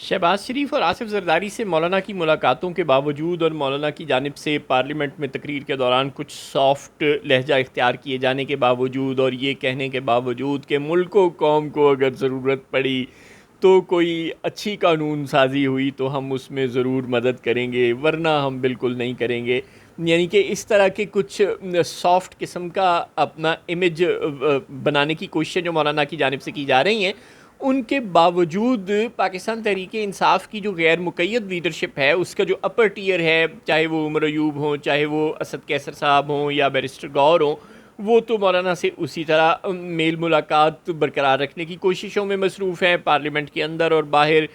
शहबाज शरीफ और आसिफ जरदारी से मौलाना की मुलाकातों के बावजूद और मौलाना की जानिब से पार्लियामेंट में तकरीर के दौरान कुछ सॉफ्ट लहजा इख्तियार किए जाने के बावजूद और ये कहने के बावजूद कि मुल्क व कौम को अगर ज़रूरत पड़ी तो कोई अच्छी कानून साजी हुई तो हम उसमें ज़रूर मदद करेंगे, वरना हम बिल्कुल नहीं करेंगे। यानी कि इस तरह के कुछ सॉफ्ट किस्म का अपना इमेज बनाने की कोशिशें जो मौलाना की जानिब से की जा रही हैं, उनके बावजूद पाकिस्तान तहरीक-ए-इंसाफ़ की जो गैर मुक़य्यद लीडरशिप है, उसका जो अपर टियर है, चाहे वो उमर अयूब हों, चाहे वो असद कैसर साहब हों या बैरिस्टर गौर हों, वो तो मौलाना से उसी तरह मेल मुलाकात बरकरार रखने की कोशिशों में मसरूफ़ हैं, पार्लियामेंट के अंदर और बाहर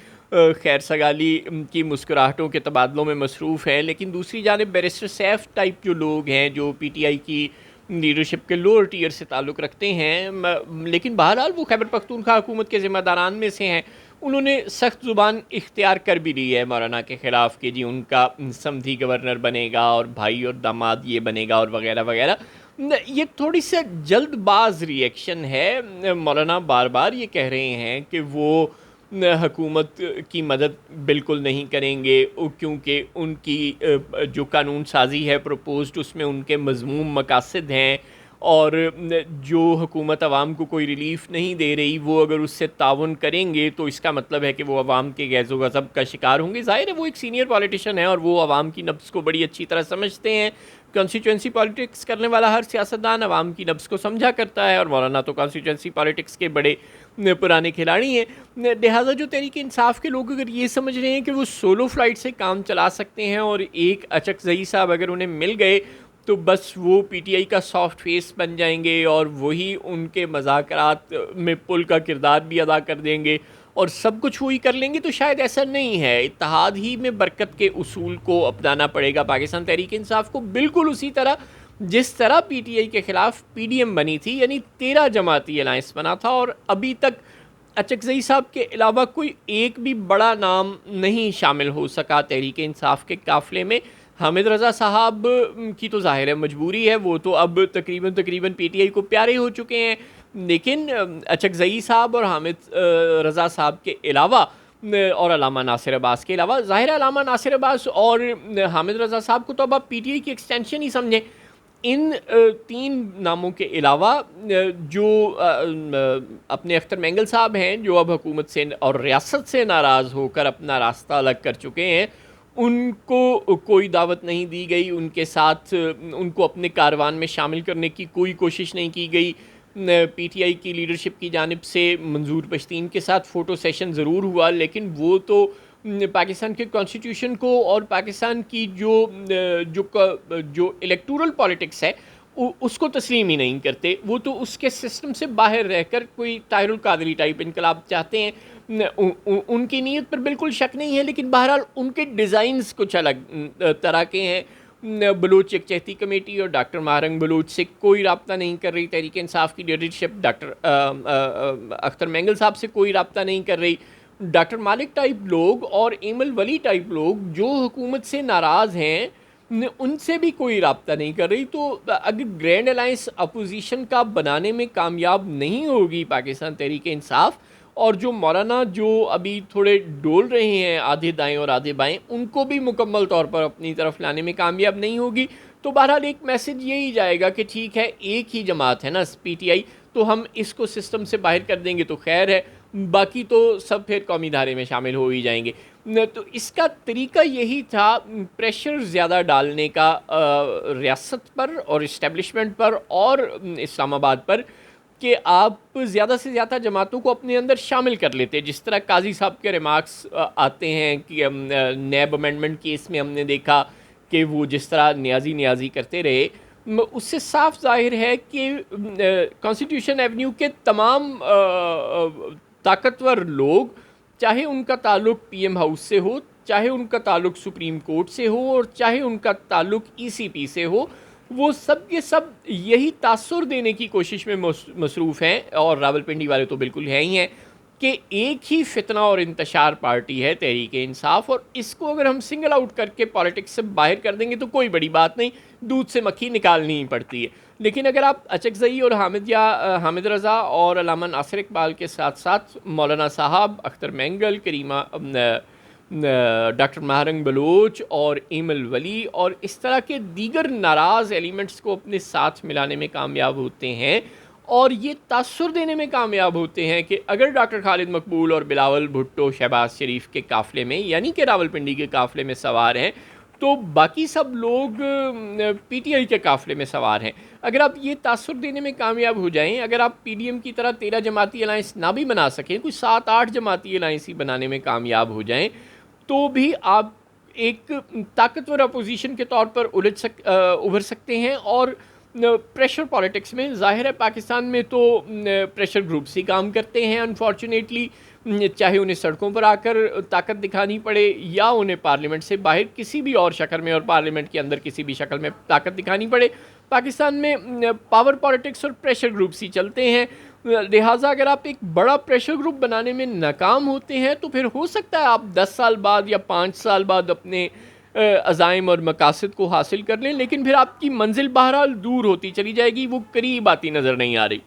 खैर सगाली की मुस्कुराहटों के तबादलों में मसरूफ़ है। लेकिन दूसरी जानिब बैरिस्टर सैफ टाइप जो लोग हैं, जो पीटीआई की लीडरशिप के लोअर टियर से ताल्लुक़ रखते हैं, लेकिन बहरहाल वो खैबर पख्तूनख्वा हुकूमत के ज़िम्मेदारान में से हैं, उन्होंने सख्त ज़ुबान इख्तियार कर भी ली है मौलाना के ख़िलाफ़ कि जी उनका समधी गवर्नर बनेगा और भाई और दामाद ये बनेगा और वग़ैरह वग़ैरह। ये थोड़ी सा जल्दबाज रिएक्शन है। मौलाना बार बार ये कह रहे हैं कि वो हकूमत की मदद बिल्कुल नहीं करेंगे, क्योंकि उनकी जो कानून साजी है प्रपोज्ड, उसमें उनके मज़मूम मकासद हैं और जो हुकूमत आवाम को कोई रिलीफ़ नहीं दे रही, वो अगर उससे ताउन करेंगे तो इसका मतलब है कि वो आवाम के गैज़ो गज़ब का शिकार होंगे। ज़ाहिर है वो एक सीनियर पॉलिटिशियन है और वो आवाम की नब्ज़ को बड़ी अच्छी तरह समझते हैं। कॉन्स्टिट्यूंसी पॉलिटिक्स करने वाला हर सियासतदान आवाम की नब्ज़ को समझा करता है और मौलाना तो कॉन्स्टिट्यूंसी पॉलिटिक्स के बड़े पुराने खिलाड़ी हैं। लिहाजा जो तहरीक इंसाफ के लोग अगर ये समझ रहे हैं कि वो सोलो फ्लाइट से काम चला सकते हैं और एक अचकज़ई साहब अगर उन्हें मिल गए तो बस वो पीटीआई का सॉफ्ट फेस बन जाएंगे और वही उनके मज़ाकरात में पुल का किरदार भी अदा कर देंगे और सब कुछ वही कर लेंगे, तो शायद ऐसा नहीं है। इत्तेहाद ही में बरकत के उसूल को अपनाना पड़ेगा पाकिस्तान तहरीक इंसाफ को, बिल्कुल उसी तरह जिस तरह पीटीआई के ख़िलाफ़ पीडीएम बनी थी, यानी 13 जमाती अलायंस बना था और अभी तक अचकज़ई साहब के अलावा कोई एक भी बड़ा नाम नहीं शामिल हो सका तहरीक इंसाफ के काफ़िले में। हामिद रज़ा साहब की तो ज़ाहिर है मजबूरी है, वो तो अब तकरीबन पीटीआई को प्यारे हो चुके हैं, लेकिन अचकज़ई साहब और हामिद रज़ा साहब के अलावा और अल्लामा नासिर अब्बास के अलावा, ज़ाहिर है अल्लामा नासिर अब्बास और हामिद रज़ा साहब को तो अब आप पीटीआई की एक्सटेंशन ही समझें। इन तीन नामों के अलावा जो अपने अख्तर मैंगल साहब हैं, जो अब हुकूमत से और रियासत से नाराज़ होकर अपना रास्ता अलग कर चुके हैं, उनको कोई दावत नहीं दी गई, उनके साथ उनको अपने कारवान में शामिल करने की कोई कोशिश नहीं की गई। पीटीआई की लीडरशिप की जानिब से मंजूर पश्तीन के साथ फ़ोटो सेशन ज़रूर हुआ, लेकिन वो तो पाकिस्तान के कॉन्स्टिट्यूशन को और पाकिस्तान की जो इलेक्टोरल पॉलिटिक्स है उसको तस्लीम ही नहीं करते। वो तो उसके सिस्टम से बाहर रहकर कोई ताहिरुल कादरी टाइप इनकलाब चाहते हैं। उनकी नीयत पर बिल्कुल शक नहीं है, लेकिन बहरहाल उनके डिज़ाइंस कुछ अलग तरह के हैं। बलूच यकजहती कमेटी और डॉक्टर महारंग बलूच से कोई रब्ता नहीं कर रही तहरीक इंसाफ की लीडरशिप, डॉक्टर अख्तर मैंगल साहब से कोई रब्ता नहीं कर रही। डॉक्टर मालिक टाइप लोग और एमल वली टाइप लोग जो हुकूमत से नाराज़ हैं, उनसे भी कोई रब्ता नहीं कर रही। तो अगर ग्रैंड अलायंस अपोजिशन का बनाने में कामयाब नहीं होगी पाकिस्तान तहरीक इंसाफ, और जो मौलाना जो अभी थोड़े डोल रहे हैं आधे दाएं और आधे बाएं, उनको भी मुकम्मल तौर पर अपनी तरफ लाने में कामयाब नहीं होगी, तो बहरहाल एक मैसेज यही जाएगा कि ठीक है, एक ही जमात है ना पीटीआई, तो हम इसको सिस्टम से बाहर कर देंगे तो खैर है, बाकी तो सब फिर कौमी धारे में शामिल हो ही जाएंगे। तो इसका तरीका यही था, प्रेशर ज़्यादा डालने का रियासत पर और इस्टेब्लिशमेंट पर और इस्लामाबाद पर, कि आप ज़्यादा से ज़्यादा जमातों को अपने अंदर शामिल कर लेते। जिस तरह काजी साहब के रिमार्क्स आते हैं कि नैब अमेंडमेंट केस में हमने देखा कि वो जिस तरह न्याजी करते रहे, उससे साफ जाहिर है कि कॉन्स्टिट्यूशन एवेन्यू के तमाम ताकतवर लोग, चाहे उनका ताल्लुक़ पीएम हाउस से हो, चाहे उनका ताल्लुक़ सुप्रीम कोर्ट से हो और चाहे उनका ताल्लुक़ ईसीपी से हो, वो सब के सब यही तासुर देने की कोशिश में मसरूफ़ हैं, और रावलपिंडी वाले तो बिल्कुल हैं ही हैं कि एक ही फितना और इंतशार पार्टी है तहरीक इंसाफ, और इसको अगर हम सिंगल आउट करके पॉलिटिक्स से बाहर कर देंगे तो कोई बड़ी बात नहीं, दूध से मक्खी निकालनी ही पड़ती है। लेकिन अगर आप अचकज़ई और हामिद रज़ा और अल्लामा नासिर इकबाल के साथ साथ मौलाना साहब, अख्तर मैंगल, करीमा डॉक्टर महारंग बलोच और एमल वली और इस तरह के दीगर नाराज़ एलिमेंट्स को अपने साथ मिलाने में कामयाब होते हैं और ये तासुर देने में कामयाब होते हैं कि अगर डॉक्टर खालिद मकबूल और बिलावल भुट्टो शहबाज शरीफ के काफ़िले में यानी कि रावलपिंडी के काफ़िले में सवार हैं, तो बाकी सब लोग पीटीआई के काफ़िले में सवार हैं। अगर आप ये तासुर देने में कामयाब हो जाएं, अगर आप पीडीएम की तरह 13 जमाती अलाइंस ना भी बना सकें, कुछ 7-8 जमाती अलाइंस ही बनाने में कामयाब हो जाएं, तो भी आप एक ताकतवर अपोजिशन के तौर पर उभर सकते हैं। और प्रेशर पॉलिटिक्स में ज़ाहिर है पाकिस्तान में तो प्रेशर ग्रुप्स ही काम करते हैं अनफॉर्चुनेटली, चाहे उन्हें सड़कों पर आकर ताकत दिखानी पड़े या उन्हें पार्लियामेंट से बाहर किसी भी और शक्ल में और पार्लियामेंट के अंदर किसी भी शक्ल में ताकत दिखानी पड़े। पाकिस्तान में पावर पॉलिटिक्स और प्रेशर ग्रुप्स ही चलते हैं। लिहाजा अगर आप एक बड़ा प्रेशर ग्रुप बनाने में नाकाम होते हैं तो फिर हो सकता है आप 10 साल बाद या 5 साल बाद अपने अज़ाइम और मकासद को हासिल कर लें, लेकिन फिर आपकी मंजिल बहरहाल दूर होती चली जाएगी, वो करीब आती नज़र नहीं आ रही।